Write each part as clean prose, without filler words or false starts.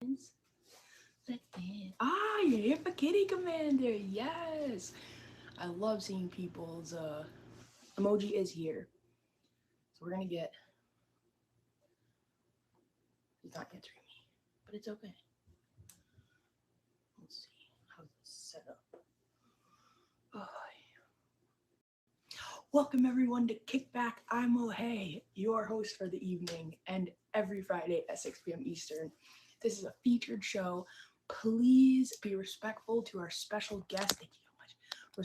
You're here for Kitty Commander. Yes. I love seeing people's emoji is here. So we're gonna get he's not answering me. But it's okay. Let's see how it's set up. Oh, welcome everyone to Kickback. I'm O'Hay, your host for the evening and every Friday at 6 p.m. Eastern. This is a featured show. Please be respectful to our special guest. Thank you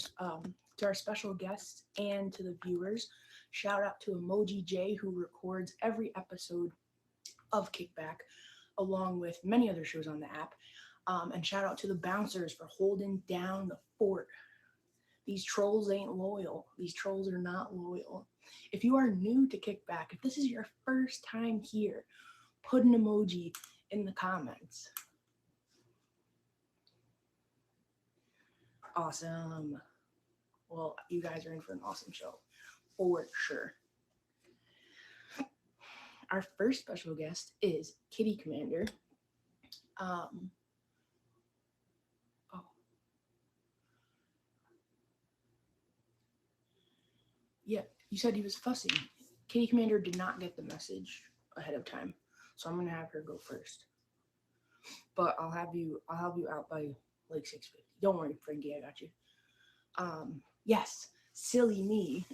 so much. To our special guests and to the viewers. Shout out to Emoji J, who records every episode of Kickback, along with many other shows on the app. And shout out to the bouncers for holding down the fort. These trolls ain't loyal. These trolls are not loyal. If you are new to Kickback, if this is your first time here, put an emoji in the comments. Awesome. Well, you guys are in for an awesome show, for sure. Our first special guest is Kitty Commander. Yeah, you said he was fussing. Kitty Commander did not get the message ahead of time, so I'm gonna have her go first. But I'll help you out by like 6:50. Don't worry, Frankie, I got you. Yes, silly me.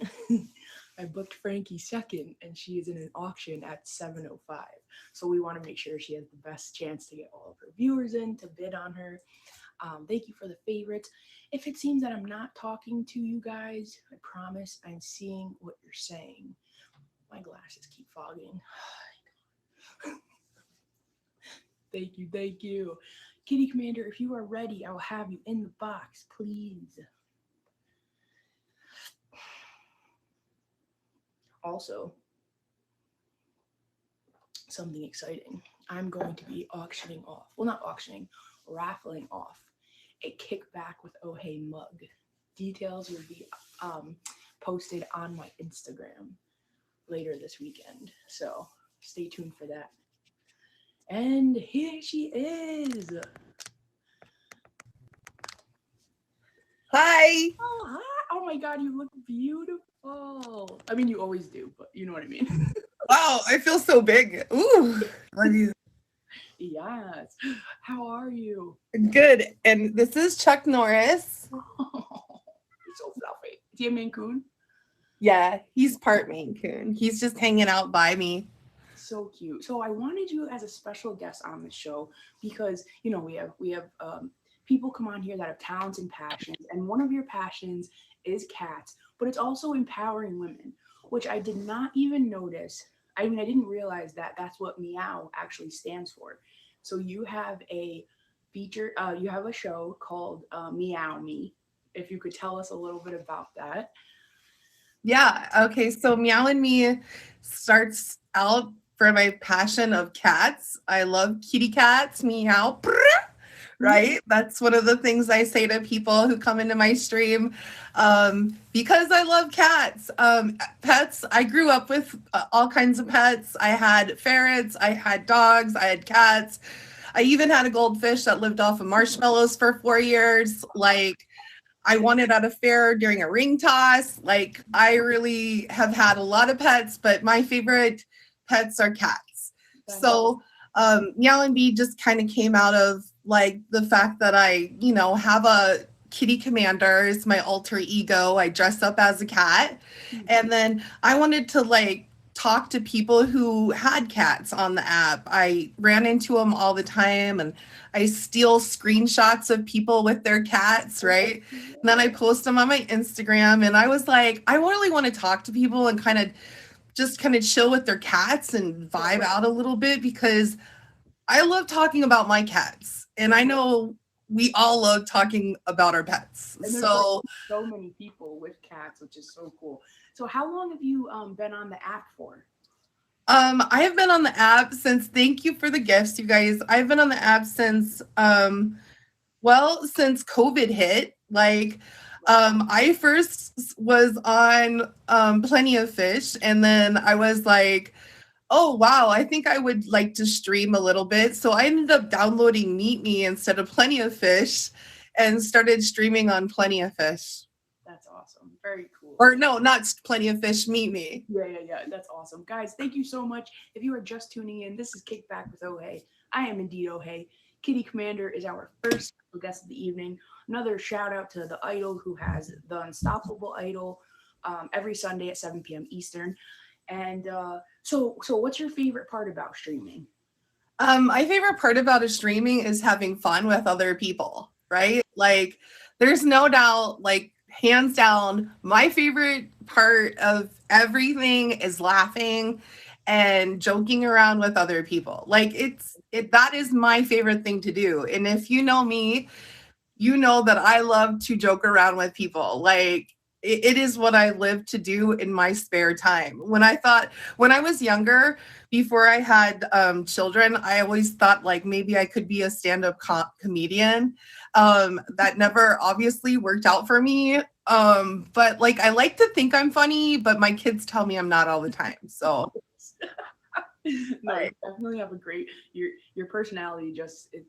I booked Frankie second, and she is in an auction at 7:05. So we want to make sure she has the best chance to get all of her viewers in to bid on her. Thank you for the favorites. If it seems that I'm not talking to you guys, I promise I'm seeing what you're saying. My glasses keep fogging. Thank you. Kitty Commander, if you are ready, I will have you in the box, please. Also, something exciting. I'm going to be raffling off a Kickback with O'Hay mug. Details will be posted on my Instagram later this weekend. So stay tuned for that. And here she is. Hi. Oh, hi. Oh my God, you look beautiful. I mean, you always do, but you know what I mean. Wow, I feel so big. Ooh. Yes. How are you? Good. And this is Chuck Norris. Oh, you're so fluffy. Is he a Maine Coon? Yeah, he's part Maine Coon. He's just hanging out by me. So cute. So I wanted you as a special guest on the show because we have people come on here that have talents and passions, and one of your passions is cats, but it's also empowering women, which I did not even notice. I mean, I didn't realize that that's what Meow actually stands for. So you have a you have a show called Meow Me. If you could tell us a little bit about that. Yeah. Okay. So Meow and Me starts out for my passion of cats. I love kitty cats. Meow. Right? That's one of the things I say to people who come into my stream because I love cats. Pets, I grew up with all kinds of pets. I had ferrets, I had dogs, I had cats. I even had a goldfish that lived off of marshmallows for 4 years. Like, I won it at a fair during a ring toss. Like, I really have had a lot of pets, but my favorite pets are cats. So Meow and Me just kind of came out of like the fact that I, have a kitty commander is my alter ego. I dress up as a cat. And then I wanted to like talk to people who had cats on the app. I ran into them all the time and I steal screenshots of people with their cats, right? And then I post them on my Instagram and I was like, I really want to talk to people and kind of chill with their cats and vibe out a little bit because I love talking about my cats, and I know we all love talking about our pets. And there's so many people with cats, which is so cool. So how long have you been on the app for? I have been on the app since, thank you for the gifts, you guys. I've been on the app since, since COVID hit. Like, I first was on Plenty of Fish, and then I was like, Oh, wow. I think I would like to stream a little bit. So I ended up downloading Meet Me instead of Plenty of Fish and started streaming on Plenty of Fish. That's awesome. Very cool. Or no, not Plenty of Fish, Meet Me. Yeah. That's awesome. Guys, thank you so much. If you are just tuning in, this is Kick Back with Ohei. I am indeed Ohei. Kitty Commander is our first guest of the evening. Another shout out to the Idol who has the Unstoppable Idol every Sunday at 7 p.m. Eastern. And so what's your favorite part about streaming? My favorite part about a streaming is having fun with other people, right? Like, there's no doubt, like, hands down, my favorite part of everything is laughing and joking around with other people. Like, that is my favorite thing to do. And if you know me, you know that I love to joke around with people. Like, it is what I live to do in my spare time. When I was younger, before I had children, I always thought like maybe I could be a stand-up comedian. That never obviously worked out for me. But like, I like to think I'm funny, but my kids tell me I'm not all the time. So No, you definitely have a great your personality.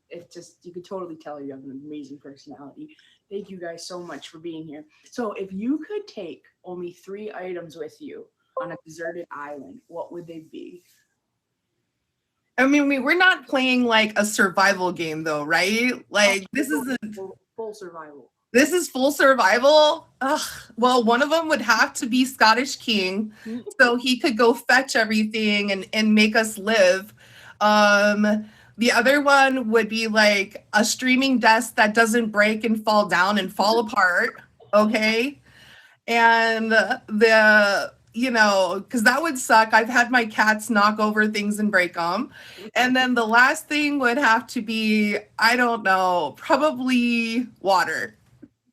It just you could totally tell you have an amazing personality. Thank you guys so much for being here. So if you could take only 3 items with you on a deserted island, what would they be? I mean, we're not playing like a survival game though, right? Like this is full survival. This is full survival. Ugh. Well, one of them would have to be Scottish King, so he could go fetch everything and make us live. The other one would be like a streaming desk that doesn't break and fall down and fall apart. Okay. And because that would suck. I've had my cats knock over things and break them. And then the last thing would have to be, I don't know, probably water.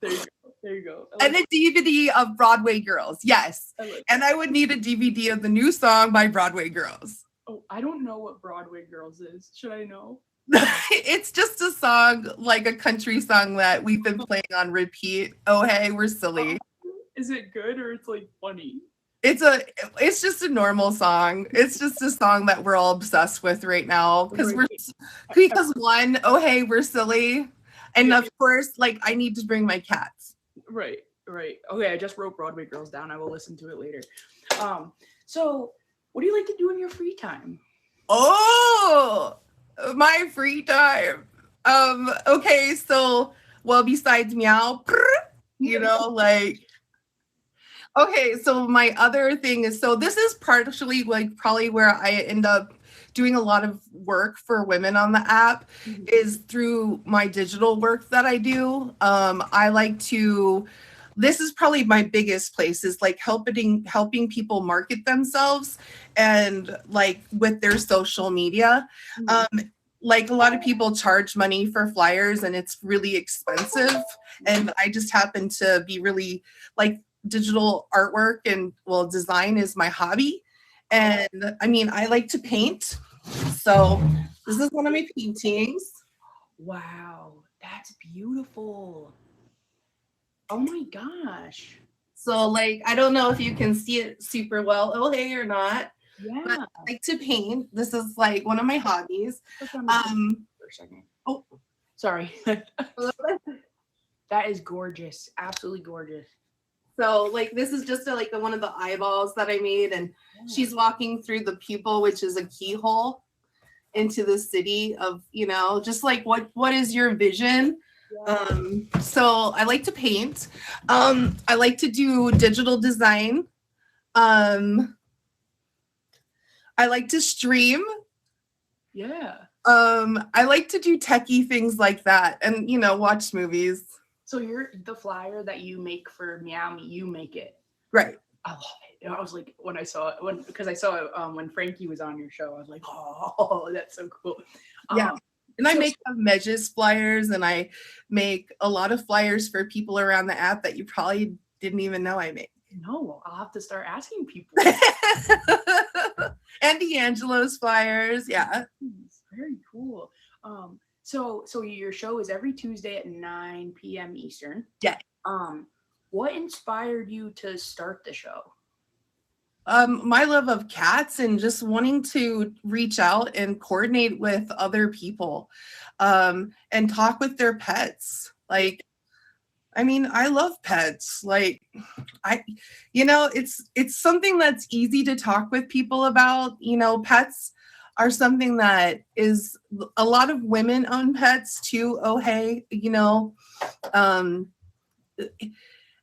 There you go. And a DVD of Broadway Girls. Yes. And I would need a DVD of the new song by Broadway Girls. Oh, I don't know what Broadway Girls is. Should I know? It's just a song, like a country song that we've been playing on repeat. Oh, hey, we're silly. Is it good or it's like funny? It's just a normal song. It's just a song that we're all obsessed with right now because one, oh hey, we're silly. And of course, like I need to bring my cats. Right. Okay, I just wrote Broadway Girls down. I will listen to it later. So what do you like to do in your free time? Oh, my free time. Okay, so well, besides meow, like okay, so my other thing is, so this is partially like probably where I end up doing a lot of work for women on the app is through my digital work that I do. I like to, this is probably my biggest place is like helping people market themselves and like with their social media. Like a lot of people charge money for flyers and it's really expensive. And I just happen to be really like digital artwork and well, design is my hobby. And I mean, I like to paint. So this is one of my paintings. Wow, that's beautiful. Oh my gosh. So like, I don't know if you can see it super well, oh hey or not. Yeah. But I like to paint. This is like one of my hobbies. For a second. Oh, sorry. That is gorgeous. Absolutely gorgeous. So like this is just like one of the eyeballs that I made, and she's walking through the pupil, which is a keyhole into the city of, just like what is your vision? Yeah. So I like to paint. I like to do digital design. I like to stream. Yeah. I like to do techie things like that and, watch movies. So you're the flyer that you make for Meow Me, you make it. Right. I love it. And I was like, when I saw it, because I saw it when Frankie was on your show, I was like, oh, that's so cool. Yeah. And I make Medges flyers and I make a lot of flyers for people around the app that you probably didn't even know I make. No, I'll have to start asking people. And D'Angelo's flyers, yeah. Very cool. So your show is every Tuesday at 9 p.m. Eastern. Yeah. What inspired you to start the show? my love of cats and just wanting to reach out and coordinate with other people, and talk with their pets. Like, I mean, I love pets. Like, I, it's something that's easy to talk with people about. Pets are something that is, a lot of women own pets too. Oh, hey, um,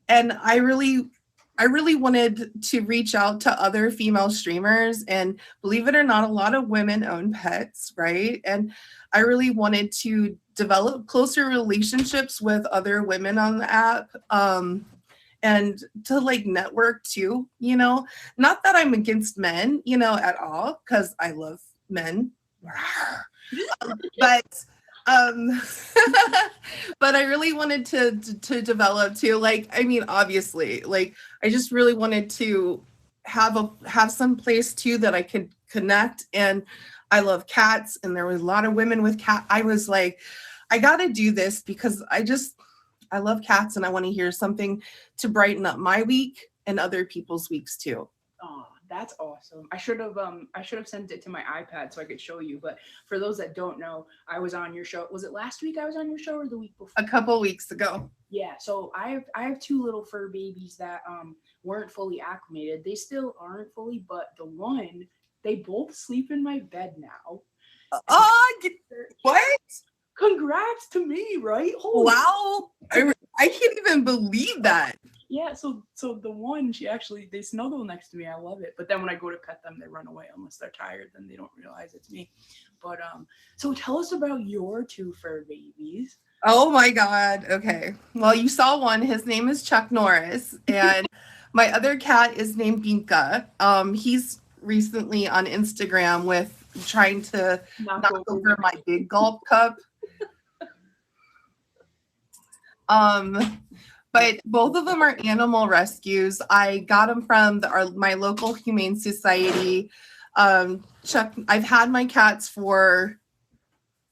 and I really wanted to reach out to other female streamers, and believe it or not, a lot of women own pets, right? And I really wanted to develop closer relationships with other women on the app, and to like network too, not that I'm against men, at all, because I love men. But um but I really wanted to develop too, like, I mean, obviously, like, I just really wanted to have some place too that I could connect. And I love cats, and there was a lot of women with cat. I was like, I got to do this because I love cats, and I want to hear something to brighten up my week and other people's weeks too. Oh, that's awesome. I should have sent it to my iPad so I could show you. But for those that don't know, I was on your show. Was it last week I was on your show or the week before? A couple weeks ago. Yeah, so I have two little fur babies that weren't fully acclimated. They still aren't fully, but the one, they both sleep in my bed now. Oh, what? Congrats to me, right? Holy Wow. I can't even believe that. yeah, so the one, they snuggle next to me. I love it. But then when I go to pet them, they run away unless they're tired. Then they don't realize it's me. But so tell us about your two fur babies. Oh my God. Okay. Well, you saw one. His name is Chuck Norris, and my other cat is named Binka. He's recently on Instagram with trying to knock over my big gulp cup. But both of them are animal rescues. I got them from my local humane society. Chuck, I've had my cats for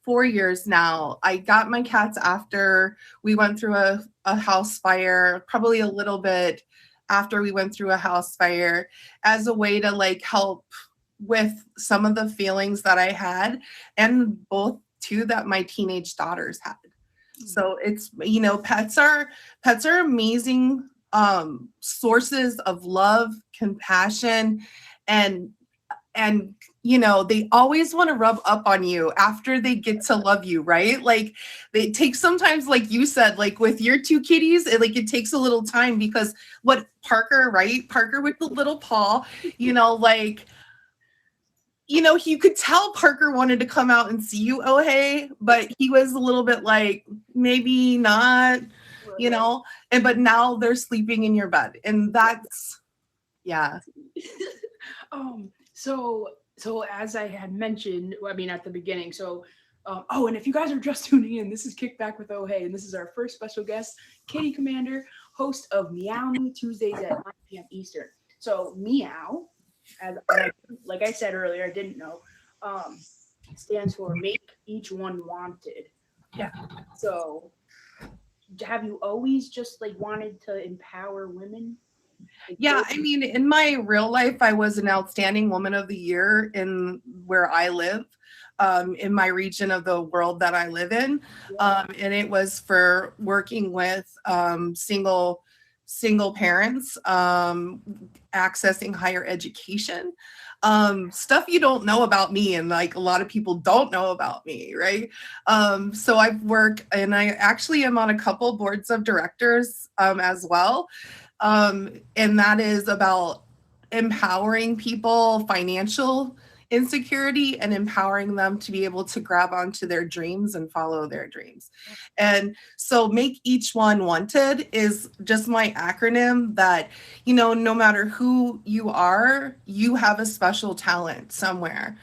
4 years now. I got my cats after we went through a house fire, probably a little bit after we went through a house fire, as a way to like help with some of the feelings that I had, and both two that my teenage daughters had. So it's, pets are amazing sources of love, compassion, and they always want to rub up on you after they get to love you, right? Like, they take sometimes, like you said, like with your two kitties, it takes a little time, because what Parker, right? Parker with the little paw, you could tell Parker wanted to come out and see you, oh hey, but he was a little bit like, maybe not, but now they're sleeping in your bed, and that's, yeah. So as I had mentioned, I mean, at the beginning, and if you guys are just tuning in, this is Kickback with Oh Hey, and this is our first special guest, Kitty Commander, host of Meow Me Tuesdays at 9 p.m. Eastern. So Meow, like I said earlier, I didn't know, stands for Make Each One Wanted. Yeah. So have you always just like wanted to empower women? Yeah, I mean, in my real life, I was an outstanding woman of the year in where I live, in my region of the world that I live in. And it was for working with single parents, accessing higher education, stuff you don't know about me, and like a lot of people don't know about me, right? So I've worked, and I actually am on a couple boards of directors as well. And that is about empowering people, financial insecurity, and empowering them to be able to grab onto their dreams and follow their dreams. And so Make Each One Wanted is just my acronym that, no matter who you are, you have a special talent somewhere.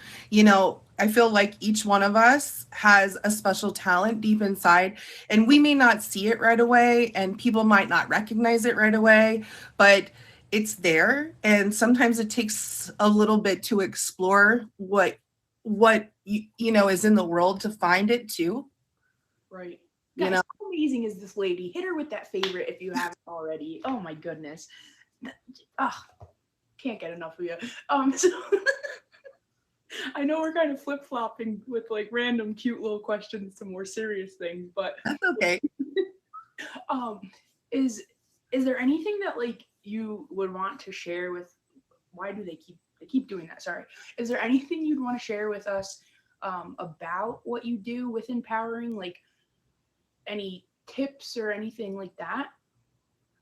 I feel like each one of us has a special talent deep inside, and we may not see it right away, and people might not recognize it right away, but it's there. And sometimes it takes a little bit to explore what is in the world to find it too. Right. Guys, how amazing is this lady? Hit her with that favorite if you haven't already. Oh my goodness. Can't get enough of you. So I know we're kind of flip flopping with like random, cute little questions to more serious things, but That's okay. um, is there anything that like you would want to share with? Why do they keep doing that? Sorry. Is there anything you'd want to share with us about what you do with empowering? Like any tips or anything like that?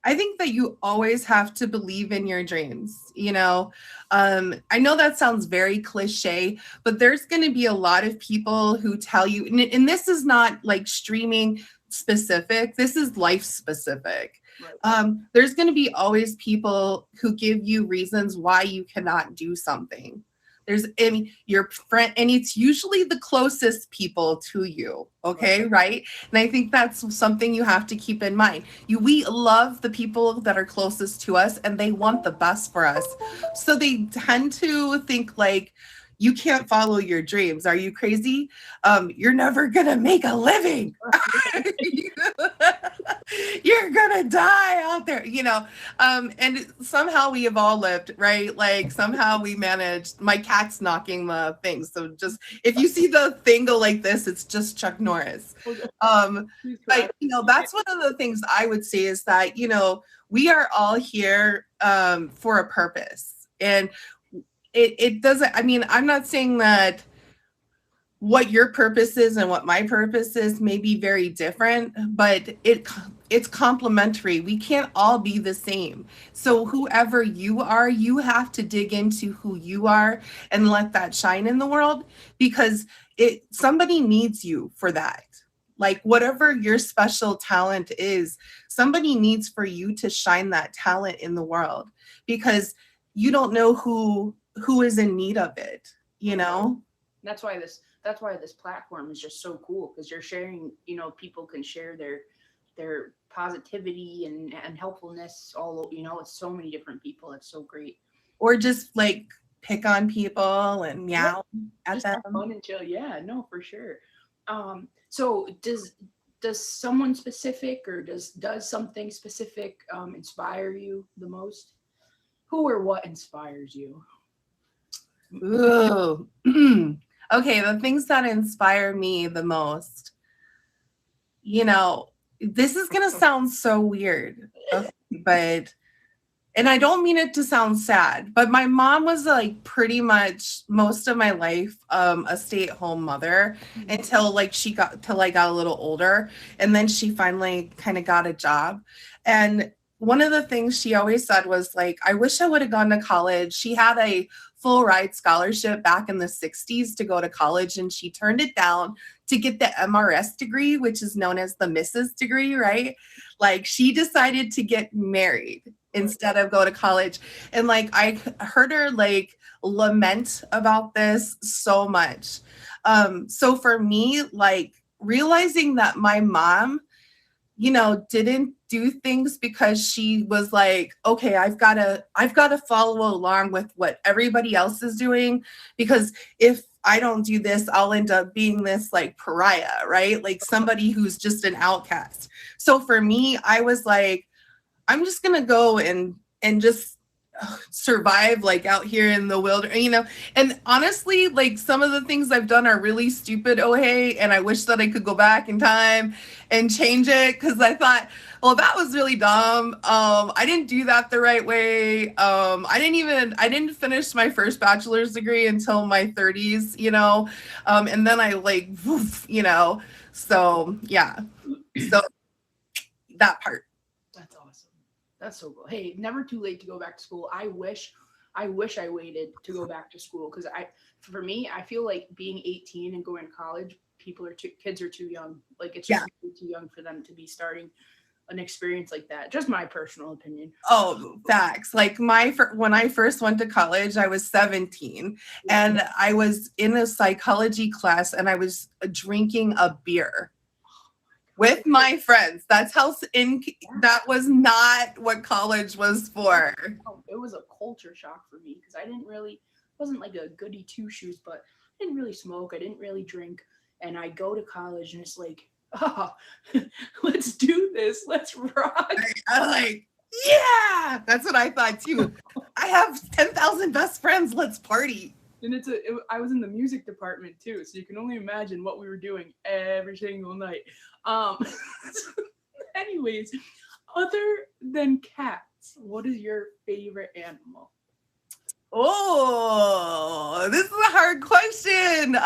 I think that you always have to believe in your dreams. I know that sounds very cliche, but there's going to be a lot of people who tell you, and this is not like streaming specific, this is life specific. Right. There's going to be always people who give you reasons why you cannot do something. There's your friend, and it's usually the closest people to you. Okay, right? And I think that's something you have to keep in mind. We love the people that are closest to us, and they want the best for us. So they tend to think like, you can't follow your dreams. Are you crazy? You're never gonna make a living. You're gonna die out there, and somehow we have all lived, right? Like somehow we managed. My cat's knocking the thing, so just if you see the thing go like this, it's just Chuck Norris. But that's one of the things I would say is that we are all here for a purpose, and it doesn't, I mean, I'm not saying that what your purpose is and what my purpose is may be very different, but it's complementary. We can't all be the same. So whoever you are, you have to dig into who you are and let that shine in the world, because somebody needs you for that. Like whatever your special talent is, somebody needs for you to shine that talent in the world, because you don't know who is in need of it. That's why this platform is just so cool, because you're sharing, people can share their positivity and helpfulness all, it's so many different people. It's so great. Or just like pick on people and meow at just them. Have fun and chill. Yeah, no, for sure. So does someone specific, or does something specific inspire you the most? Who or what inspires you? Ooh. Okay, the things that inspire me the most, this is going to sound so weird, but, and I don't mean it to sound sad, but my mom was like pretty much most of my life a stay-at-home mother until I got a little older, and then she finally kind of got a job. And one of the things she always said was like, I wish I would have gone to college. She had a full ride scholarship back in the 60s to go to college, and she turned it down to get the MRS degree, which is known as the Mrs. degree, right? Like she decided to get married instead of go to college. And like I heard her like lament about this so much. So for me, like realizing that my mom, didn't do things because she was like, okay, I've got to follow along with what everybody else is doing, because if I don't do this, I'll end up being this like pariah, right? Like somebody who's just an outcast. So for me, I was like, I'm just going to go and just survive like out here in the wilderness, and honestly, like some of the things I've done are really stupid, oh hey, and I wish that I could go back in time and change it, because I thought, well, that was really dumb. I didn't do that the right way. I didn't finish my first bachelor's degree until my 30s, and then I like woof, so yeah, so that part. That's awesome. That's so cool. Hey, never too late to go back to school. I wish I waited to go back to school, because for me, I feel like being 18 and going to college, kids are too young. Like it's just too young for them to be starting an experience like that. Just my personal opinion. Oh, facts. Like when I first went to college, I was 17 and I was in a psychology class and I was drinking a beer with my friends. That was not what college was for. It was a culture shock for me, because I wasn't like a goody two shoes, but I didn't really smoke. I didn't really drink. And I go to college and it's like, oh, let's do this. Let's rock. I like, Yeah, that's what I thought too. I have 10,000 best friends. Let's party. And I was in the music department too, so you can only imagine what we were doing every single night. Um, anyways, other than cats, what is your favorite animal? Oh, this is a hard question.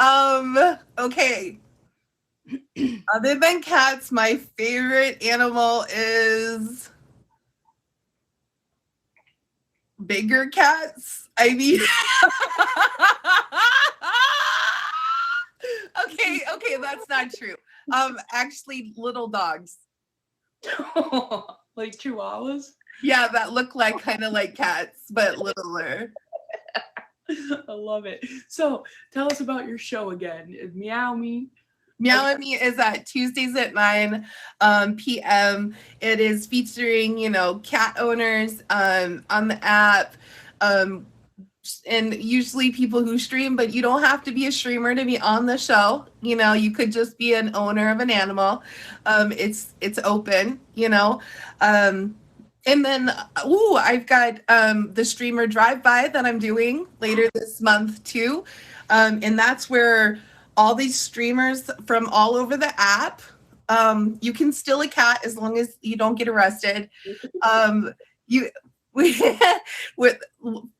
Okay. Other than cats, my favorite animal is bigger cats. I mean, okay, that's not true. Actually, little dogs. Like chihuahuas? Yeah, that look like kind of like cats, but littler. I love it. So tell us about your show again. Meow Me. Meow at Me is at Tuesdays at 9 p.m. It is featuring, cat owners on the app. And usually people who stream, but you don't have to be a streamer to be on the show. You could just be an owner of an animal. It's open. And then, I've got the streamer drive-by that I'm doing later this month too. And that's where all these streamers from all over the app, you can steal a cat as long as you don't get arrested. With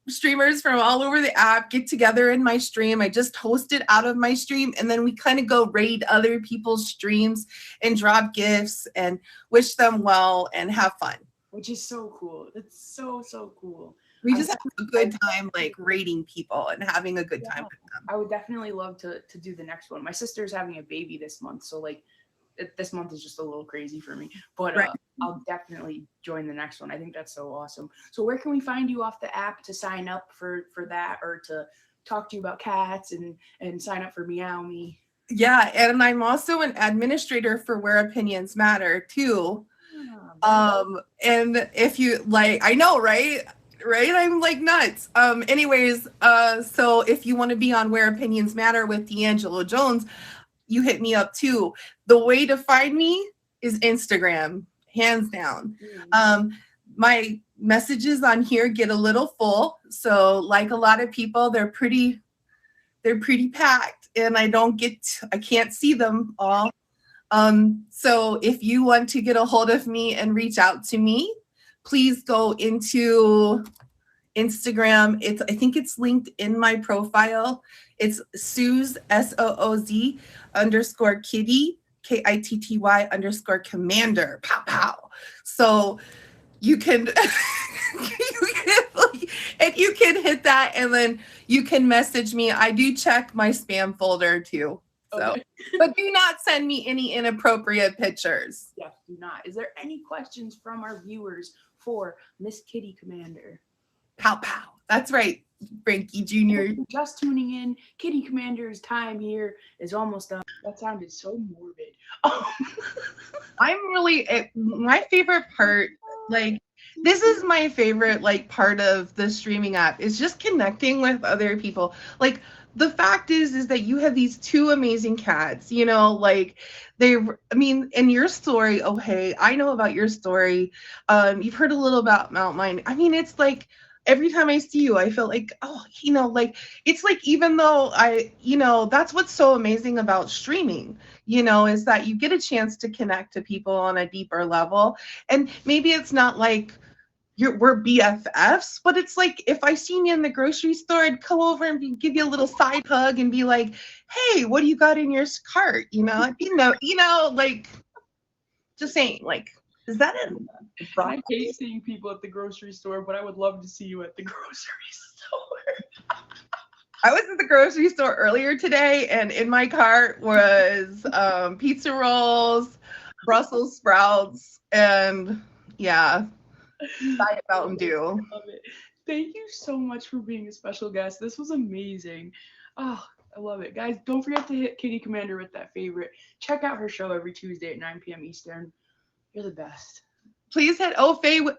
streamers from all over the app get together in my stream. I just host it out of my stream, and then we kind of go raid other people's streams and drop gifts and wish them well and have fun. Which is so cool. It's so cool. We just have a good time like raiding people and having a good time with them. I would definitely love to do the next one. My sister's having a baby this month, so like this month is just a little crazy for me, but Right. I'll definitely join the next one. I think that's so awesome. So where can we find you off the app to sign up for that, or to talk to you about cats and sign up for Meow Me? Yeah, and I'm also an administrator for Where Opinions Matter too. And if you like, I know, right? I'm like nuts. Anyways, so if you want to be on Where Opinions Matter with D'Angelo Jones, you hit me up too. The way to find me is Instagram, hands down. My messages on here get a little full. So like a lot of people, they're pretty packed, and I can't see them all. So if you want to get a hold of me and reach out to me, please go into Instagram. I think it's linked in my profile. It's Suze, SOOZ _kitty, KITTY _commander. Pow pow. So you can and you can hit that, and then you can message me. I do check my spam folder too. So, okay. But do not send me any inappropriate pictures. Yes, do not. Is there any questions from our viewers for Miss Kitty Commander? Pow pow. That's right, Frankie Jr. Just tuning in, Kitty Commander's time here is almost up. That sounded so morbid. I'm really my favorite part. Like, this is my favorite part of the streaming app is just connecting with other people. Like, the fact is that you have these two amazing cats, and your story, oh, hey, I know about your story. You've heard a little about mine. I mean, it's like every time I see you, I feel like, it's like, even though that's what's so amazing about streaming, is that you get a chance to connect to people on a deeper level. And maybe it's not like we're BFFs, but it's like if I seen you in the grocery store, I'd come over and give you a little side hug and be like, "Hey, what do you got in your cart?" Just saying, is that it? I hate seeing people at the grocery store, but I would love to see you at the grocery store. I was at the grocery store earlier today, and in my cart was pizza rolls, Brussels sprouts, and Diet Mountain Dew. I love it. Thank you so much for being a special guest. This was amazing. Oh, I love it. Guys, don't forget to hit Kitty Commander with that favorite. Check out her show every Tuesday at 9 p.m. Eastern. You're the best. Please hit Oh Hey with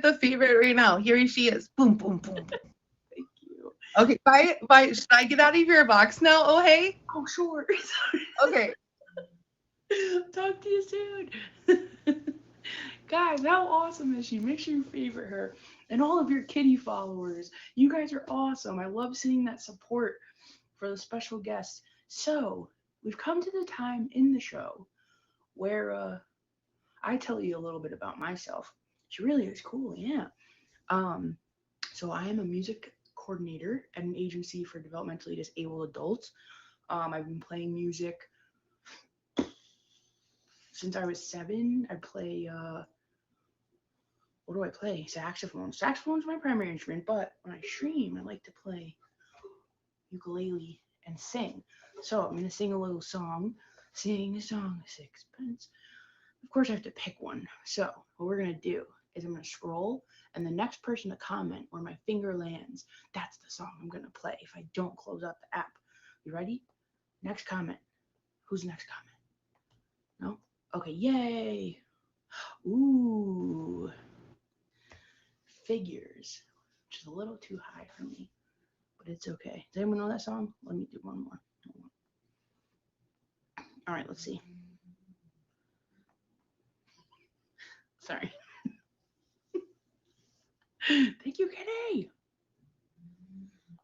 the favorite right now. Here she is. Boom, boom, boom. Thank you. Okay, bye. Should I get out of your box now, Oh Hey? Oh, sure. Okay. Talk to you soon. Guys, how awesome is she? Make sure you favorite her. And all of your kitty followers. You guys are awesome. I love seeing that support for the special guests. So, we've come to the time in the show where I tell you a little bit about myself. She really is cool, yeah. Um, so I am a music coordinator at an agency for developmentally disabled adults. I've been playing music since I was 7. I play what do I play? Saxophone. Saxophone's my primary instrument, but when I stream, I like to play ukulele and sing. So I'm gonna sing a little song. Sing a song, sixpence. Of course, I have to pick one. So what we're gonna do is I'm gonna scroll, and the next person to comment where my finger lands, that's the song I'm gonna play. If I don't close out the app, you ready? Next comment. Who's next comment? No? Okay, yay! Ooh, figures, which is a little too high for me, but it's okay. Does anyone know that song? Let me do one more. All right, let's see. Sorry. Thank you, Kenny.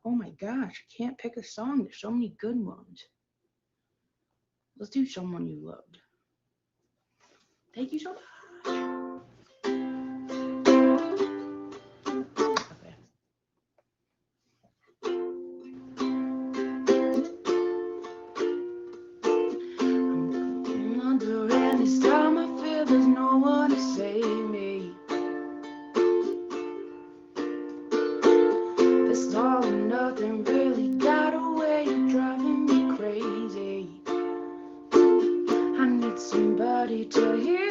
Oh my gosh, I can't pick a song. There's so many good ones. Let's do Someone You Loved. Thank you so much. Okay. I'm wondering this time I feel there's no one to save me. This all or nothing really got a way of driving me crazy. I need somebody to hear,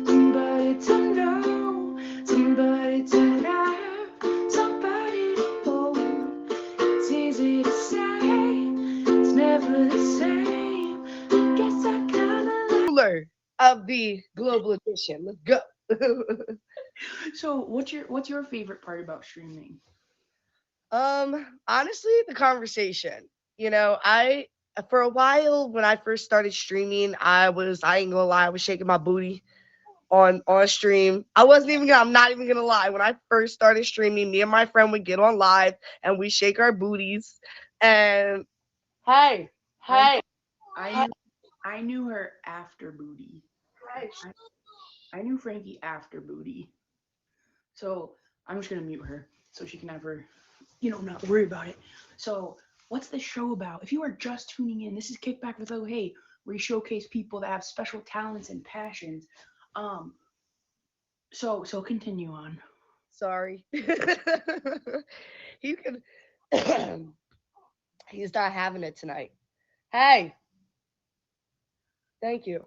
somebody to know, somebody to have, somebody to hold. It's easy to say, it's never the same. I guess I kinda Ruler of the global edition. Let's go. So what's your favorite part about streaming? Honestly, the conversation. I for a while when I first started streaming, I ain't gonna lie, I was shaking my booty on stream. I'm not even gonna lie. When I first started streaming, me and my friend would get on live and we shake our booties and hey, I hey, I hey, knew I knew her after Booty. hey. I knew Frankie after Booty. So I'm just gonna mute her so she can never, not worry about it. So what's the show about? If you are just tuning in, this is Kickback with Oh Hey, where we showcase people that have special talents and passions. Um, so continue on. Sorry. You can he's not having it tonight. Hey, thank you.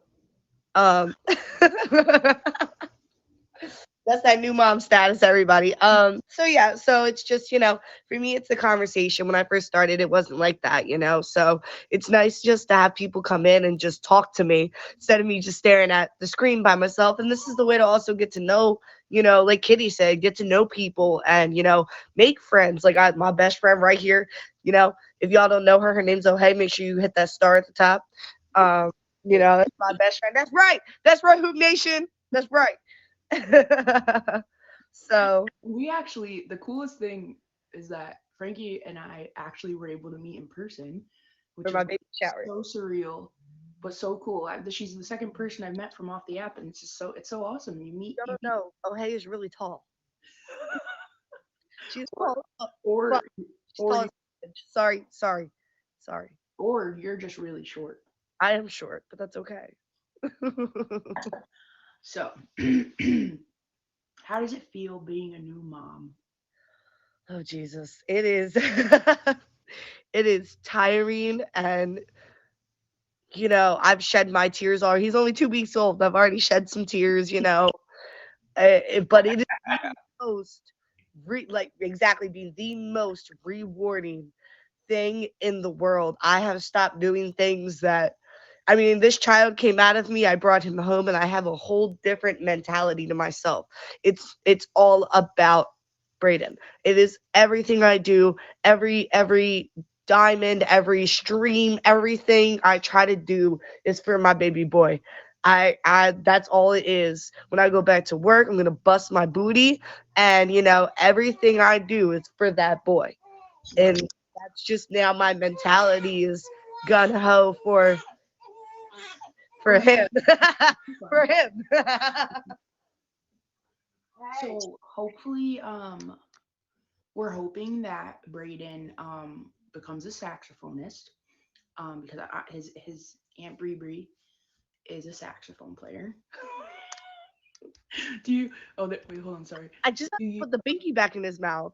Um, that's that new mom status, everybody. So yeah, so it's just, for me, it's the conversation. When I first started, it wasn't like that. So it's nice just to have people come in and just talk to me instead of me just staring at the screen by myself. And this is the way to also get to know, like Kitty said, get to know people and, make friends. Like my best friend right here, if y'all don't know her, her name's Oh Hey, make sure you hit that star at the top. Um, that's my best friend. That's right. That's right, Hoop Nation. That's right. So The coolest thing is that Frankie and I actually were able to meet in person, for which is my baby shower. so surreal, but so cool. She's the second person I've met from off the app, and it's so awesome. No, no, no. Oh, hey is really tall. She's or tall. or Well, she's or tall. you, Sorry. or you're just really short. I am short, but that's okay. So, how does it feel being a new mom? Oh Jesus, it is. It is tiring, and I've shed my tears already. He's only 2 weeks old. I've already shed some tears. But it is the most, like exactly being the most rewarding thing in the world. I have stopped doing things that I mean, this child came out of me. I brought him home and I have a whole different mentality to myself. It's all about Braden. It is everything I do, every diamond, every stream, everything I try to do is for my baby boy. I that's all it is. When I go back to work, I'm gonna bust my booty, and everything I do is for that boy, and that's just now my mentality is gun ho for him, for him. So hopefully, we're hoping that Braden becomes a saxophonist. Because his Aunt Bree is a saxophone player. Do you? Oh, wait, hold on. Sorry. I just Do you? put the binky back in his mouth.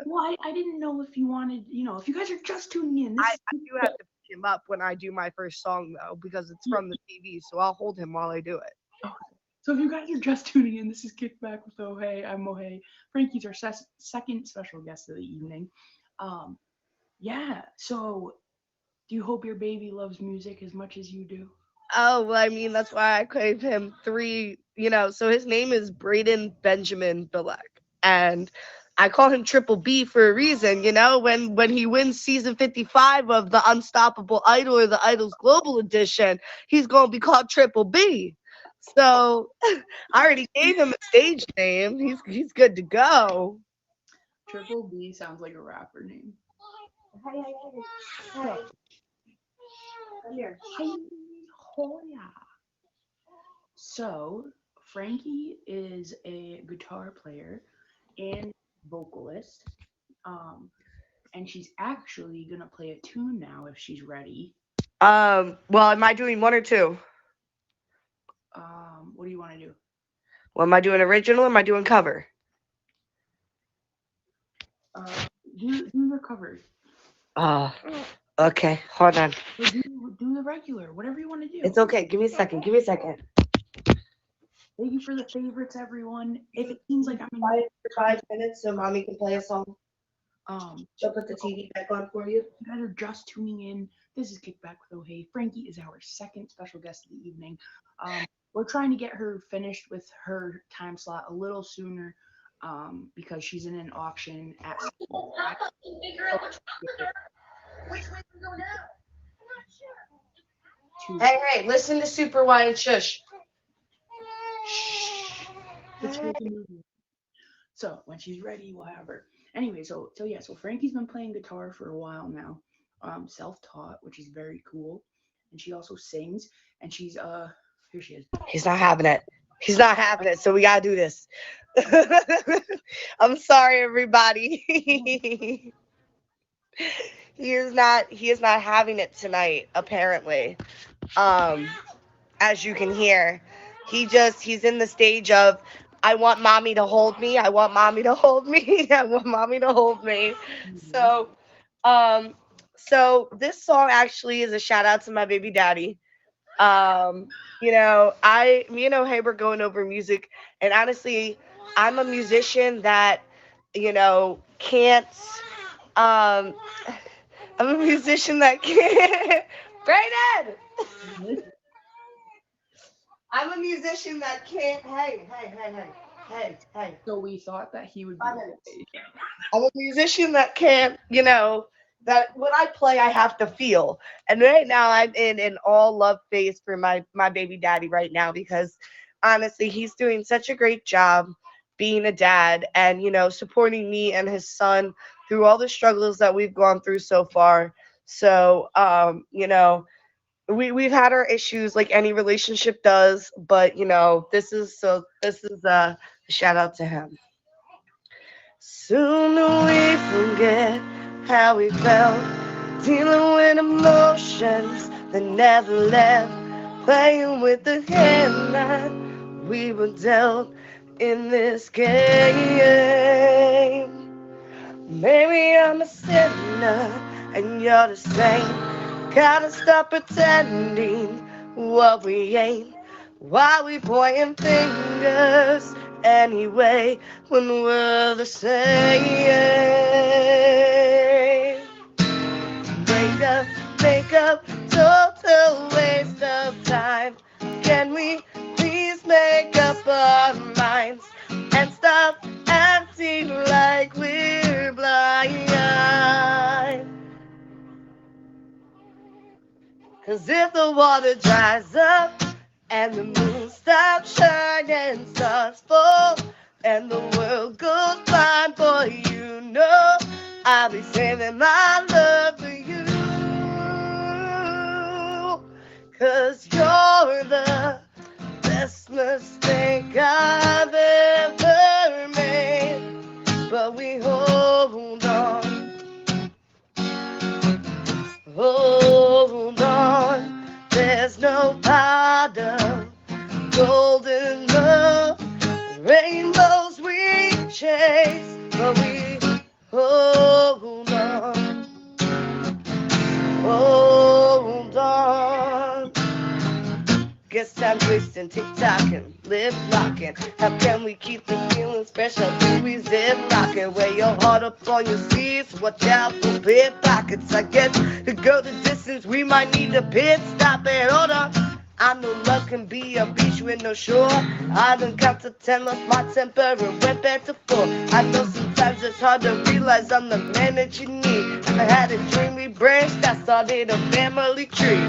Well, I didn't know if you wanted, if you guys are just tuning in. This I is do have to pick him up when I do my first song though, because it's from the TV, so I'll hold him while I do it. So if you guys are just tuning in, this is Kick Back with Ohei. I'm Ohei. Frankie's our second special guest of the evening. Yeah. So, do you hope your baby loves music as much as you do? Oh, well, I mean, that's why I gave him three, so his name is Braden Benjamin Bilek. And I call him Triple B for a reason, when he wins season 55 of the Unstoppable Idol or the Idols Global Edition, he's going to be called Triple B. So I already gave him a stage name. He's good to go. Triple B sounds like a rapper name. Hey. Come here. Hoya. So, Frankie is a guitar player and vocalist. And she's actually gonna play a tune now if she's ready. Well, am I doing one or two? What do you want to do? Well, am I doing original or am I doing cover? Do the covers. Okay. Hold on. Or do the regular, whatever you want to do. It's okay. Give me a second. Thank you for the favorites, everyone. If it seems like I'm in Quiet for 5 minutes so mommy can play a song. She'll put the TV back on for you. You guys are just tuning in. This is Kick Back with Ohei. Frankie is our second special guest of the evening. We're trying to get her finished with her time slot a little sooner because she's in an auction at school. Which way we go now? I'm not sure. Hey, listen to Super Y and shush. So when she's ready, we'll have her. Anyway, so Frankie's been playing guitar for a while now, self-taught, which is very cool. And she also sings, and she's here she is. He's not having it, so we gotta do this. I'm sorry, everybody. He is not having it tonight, apparently. As you can hear, he's in the stage of I want mommy to hold me. I want mommy to hold me. I want mommy to hold me. Mm-hmm. So this song actually is a shout out to my baby daddy. Me and Ohei were going over music, and honestly, I'm a musician that, can't. I'm a musician that can't. Brayden! I'm a musician that can't. Hey. So we thought that he would be. 5 minutes. I'm a musician that can't, that when I play, I have to feel. And right now, I'm in an all love phase for my baby daddy right now because honestly, he's doing such a great job being a dad and, supporting me and his son through all the struggles that we've gone through so far. So, we've had our issues like any relationship does, but this is a shout out to him. Soon we forget how we felt, dealing with emotions that never left, playing with the hand that we were dealt in this game. Maybe I'm a sinner and you're the same. Gotta stop pretending what we ain't. Why we pointing fingers anyway when we're the same? Make up, total waste of time. Can we please make up our minds and stop acting like we're blind? Cause if the water dries up and the moon stops shining, stars fall, and the world goes blind, boy, you know I'll be saving my love for you. Cause you're the best mistake I've ever made. But we hold on, hold on. There's no pot of gold in the rainbows we chase, but we hold on, hold on. Guess I'm wasting tick-tocking, lip-locking. How can we keep the feeling special? Do we zip-locking? Wear your heart up on your sleeves. Watch out for pickpockets. I guess to go the distance, we might need a pit stop and hold on. I know love can be a beach with no shore. I done count to 10, lost my temper and went back to 4. I know sometimes it's hard to realize I'm the man that you need. I had a dream we branched, I started a family tree.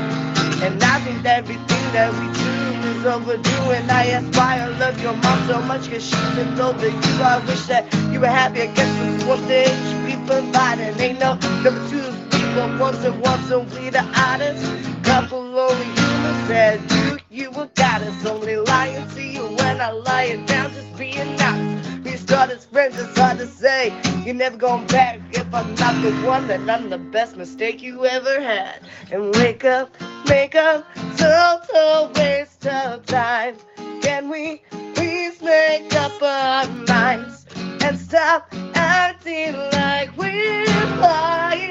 And I think that everything that we do is overdue. And I ask why I love your mom so much, cause she's been older you. I wish that you were happy. I guess it's one thing she be providing. Ain't no number two, people once and we the oddest couple lonely humans said you a goddess. Only lying to you when I lie it down, just being honest. We start as friends, it's hard to say. You're never going back if I'm not the one, then I'm the best mistake you ever had. And wake up, make up, total waste of time. Can we please make up our minds and stop acting like we're fine?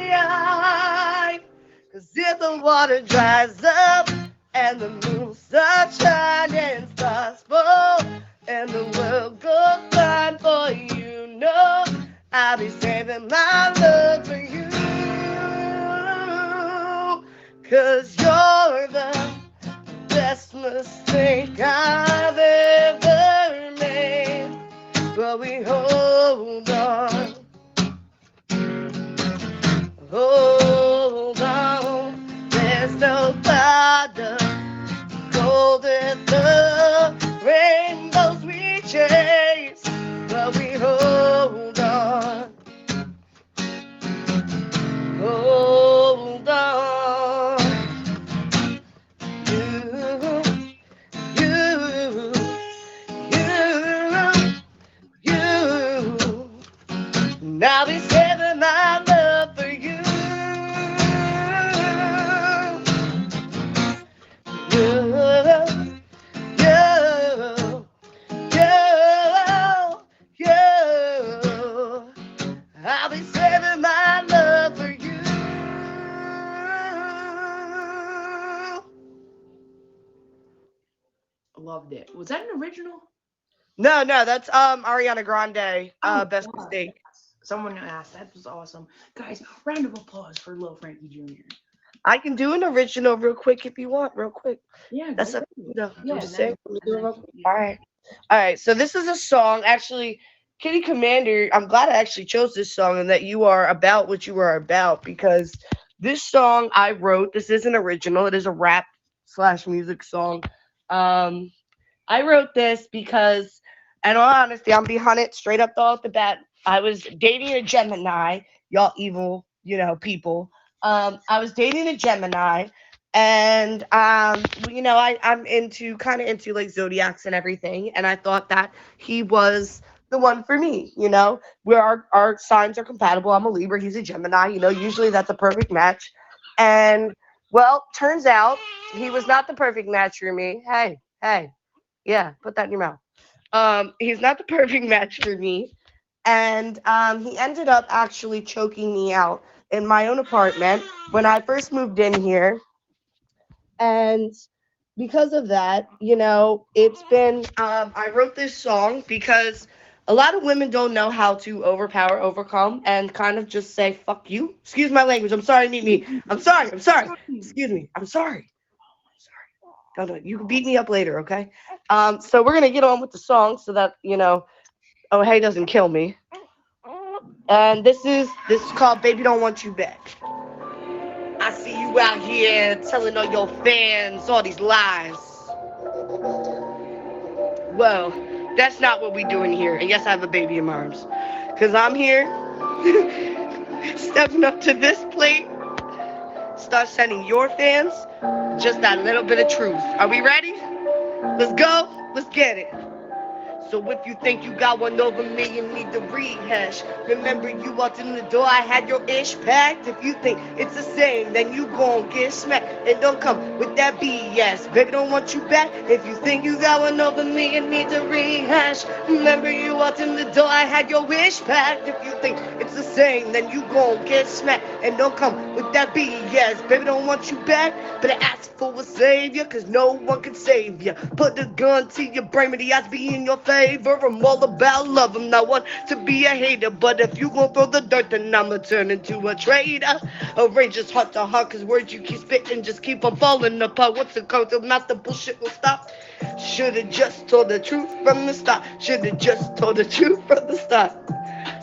Cause if the water dries up and the moon starts shining, stars fall, and the world goes blind, boy, you know I'll be saving my love for you. Cause you're the best mistake I've ever made. But we hold on, hold on. There's no bother gold in the rainbows we chase, but we hold on, hold on. You. Now be saving my love for you. I'll be saving my love for you. Loved it. Was that an original? No, that's Ariana Grande, Best God. Mistake. Someone asked. That was awesome. Guys, round of applause for Lil Frankie Jr. I can do an original real quick if you want, real quick. Yeah, That's go up for to you it. though. Yeah, I'm just and saying. then- Let me do it and real then- quick. yeah. All right. So this is a song. Actually, Kitty Commander. I'm glad I actually chose this song and that you are about what you are about, because this song I wrote. This is an original. It is a rap / music song. I wrote this because, in all honesty, I'm behind it straight up off the bat. I was dating a Gemini. Y'all evil, people. I was dating a Gemini, and I'm kind of into like zodiacs and everything, and I thought that he was the one for me. Where our signs are compatible. I'm a Libra, he's a Gemini. Usually that's a perfect match, and well, turns out he was not the perfect match for me. Hey, yeah, put that in your mouth. He's not the perfect match for me, and he ended up actually choking me out in my own apartment when I first moved in here. And because of that, it's been, I wrote this song because a lot of women don't know how to overcome, and kind of just say, fuck you. Excuse my language. I'm sorry, meet me. I'm sorry. Excuse me. I'm sorry. Don't. You can beat me up later, okay? So we're going to get on with the song so that, Oh Hey doesn't kill me. And this is called Baby Don't Want You Back. I see you you out here telling all your fans all these lies. Well, that's not what we doing here. And yes, I have a baby in my arms. Because I'm here stepping up to this plate, start sending your fans just that little bit of truth. Are we ready? Let's go. Let's get it. So if you think you got one over me, you need to rehash. Remember you walked in the door, I had your ish packed. If you think it's the same, then you gon' get smacked. And don't come with that BS. Baby, don't want you back. If you think you got one over me, you need to rehash. Remember you walked in the door, I had your wish packed. If you think it's the same, then you gon' get smacked. And don't come with that BS. Baby, don't want you back. Better ask for a savior, cause no one can save you. Put the gun to your brain, but the odds be in your favor. I'm all about love, I'm not one to be a hater. But if you gon' throw the dirt, then I'ma turn into a traitor. Arrange heart to heart, cause words you keep spitting just keep on falling apart. What's the code till not the bullshit will stop? Should've just told the truth from the start. Should've just told the truth from the start.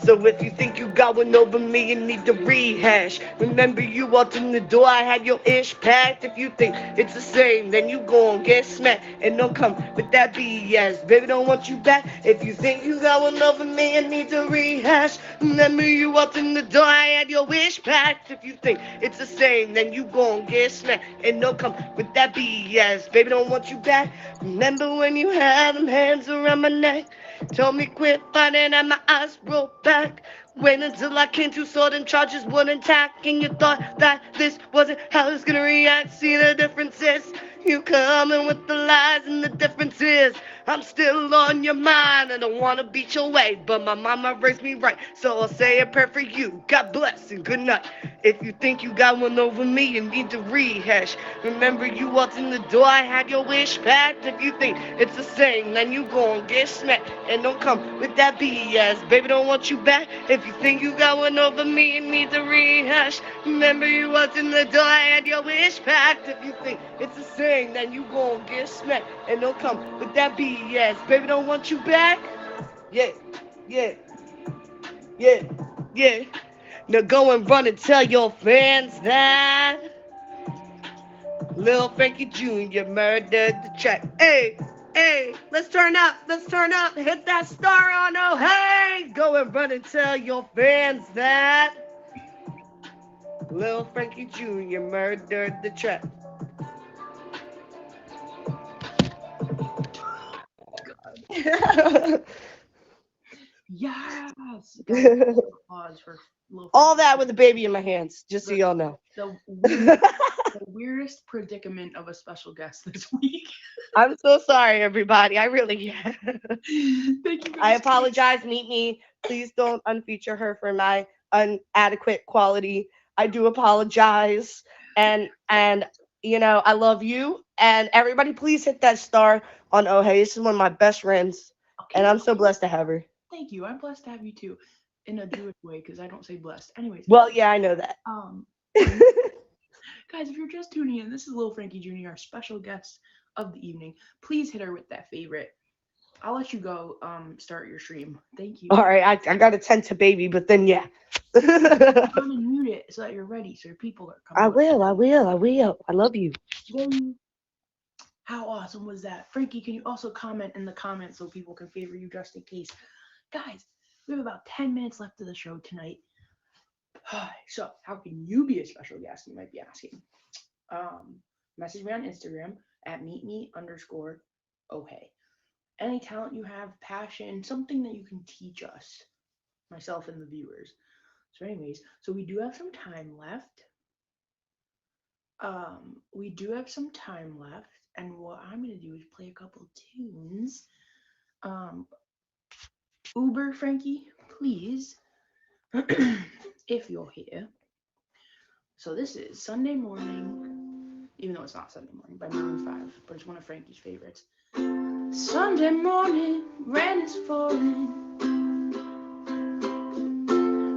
So if you think you got one over me, you need to rehash. Remember you walked in the door, I had your ish packed. If you think it's the same, then you gon' get smacked. And don't come with that BS. Baby, don't want you back. If you think you got one over me, you need to rehash. Remember you walked in the door, I had your wish packed. If you think it's the same, then you gon' get smacked. And don't come with that BS. Baby, don't want you back. Remember when you had them hands around my neck? Told me quit fighting and my eyes rolled back. Wait until I came to so them charges wouldn't attack. And you thought that this wasn't how I was gonna react. See the difference is you coming with the lies, and the difference is I'm still on your mind. I don't wanna beat your way, but my mama raised me right, so I'll say a prayer for you. God bless and good night. If you think you got one over me, you need to rehash. Remember you walked in the door, I had your wish packed. If you think it's the same, then you gon' get smacked. And don't come with that BS. Baby, don't want you back. If you think you got one over me, you need to rehash. Remember you walked in the door, I had your wish packed. If you think it's the same, then you gon' get smacked. And don't come with that BS. Baby, don't want you back. Yeah, yeah, yeah, yeah. Now go and run and tell your fans that Lil Frankie Jr. murdered the track. Hey, hey, let's turn up, hit that star on, oh hey. Go and run and tell your fans that Lil Frankie Jr. murdered the track. Yes. Guys, applause for Lil All Frankie. that with a baby in my hands, just so y'all know. The weirdest predicament of a special guest this week. I'm so sorry, everybody. I really Thank you. I apologize. Meet me. Please don't unfeature her for my inadequate quality. I do apologize. And you know, I love you. And everybody, please hit that star on Oh Hey. This is one of my best friends. Okay. And I'm so blessed to have her. Thank you. I'm blessed to have you too, in a Jewish way, because I don't say blessed. Anyways. Well, yeah, I know that. Guys, if you're just tuning in, this is Lil Frankie Jr., our special guest of the evening. Please hit her with that favorite. I'll let you go. Start your stream. Thank you. All right, I got to tend to baby, but then yeah. Come and mute it so that you're ready, so your people are coming. I will. I love you. How awesome was that? Frankie, can you also comment in the comments so people can favor you just in case? Guys, we have about 10 minutes left of the show tonight. So, how can you be a special guest, you might be asking? Message me on Instagram at meetme_ohey. Any talent you have, passion, something that you can teach us, myself and the viewers. So anyways, so we do have some time left. And what I'm going to do is play a couple tunes. Uber, Frankie, please, if you're here. So this is Sunday Morning, even though it's not Sunday Morning, by Maroon 5, but it's one of Frankie's favorites. Sunday morning, rain is falling.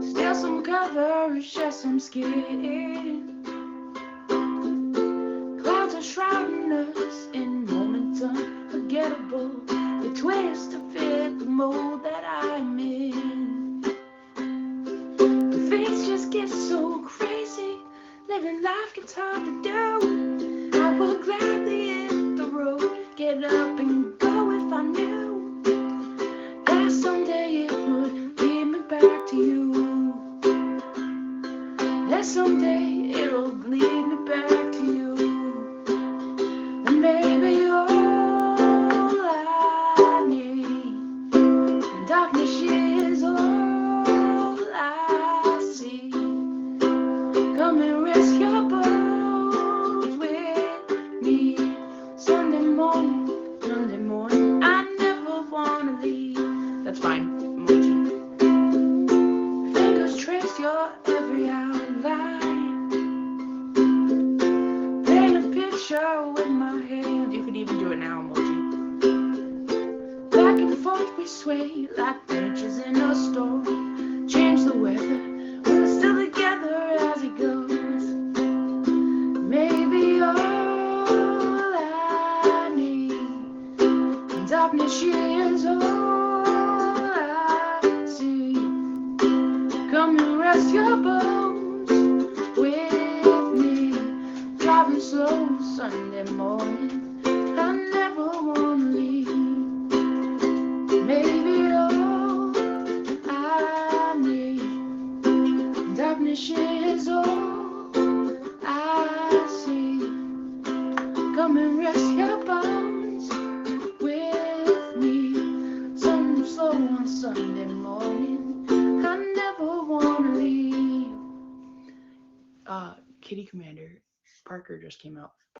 Still some coverage, just some skin. Clouds are shrouding us in moments unforgettable. The twist to fit the mold that I'm in. But things just get so crazy. Living life gets hard to we sway like branches in a storm. Change the weather when we're still together as it goes. Maybe all I need in darkness is all I see. Come and rest your bones with me. Driving slow Sunday morning. I never wanna leave. Maybe all I need. Darkness is all I see. Come and rest your bones with me. Sun slow on Sunday morning. I never wanna leave. Kitty Commander Parker just came out.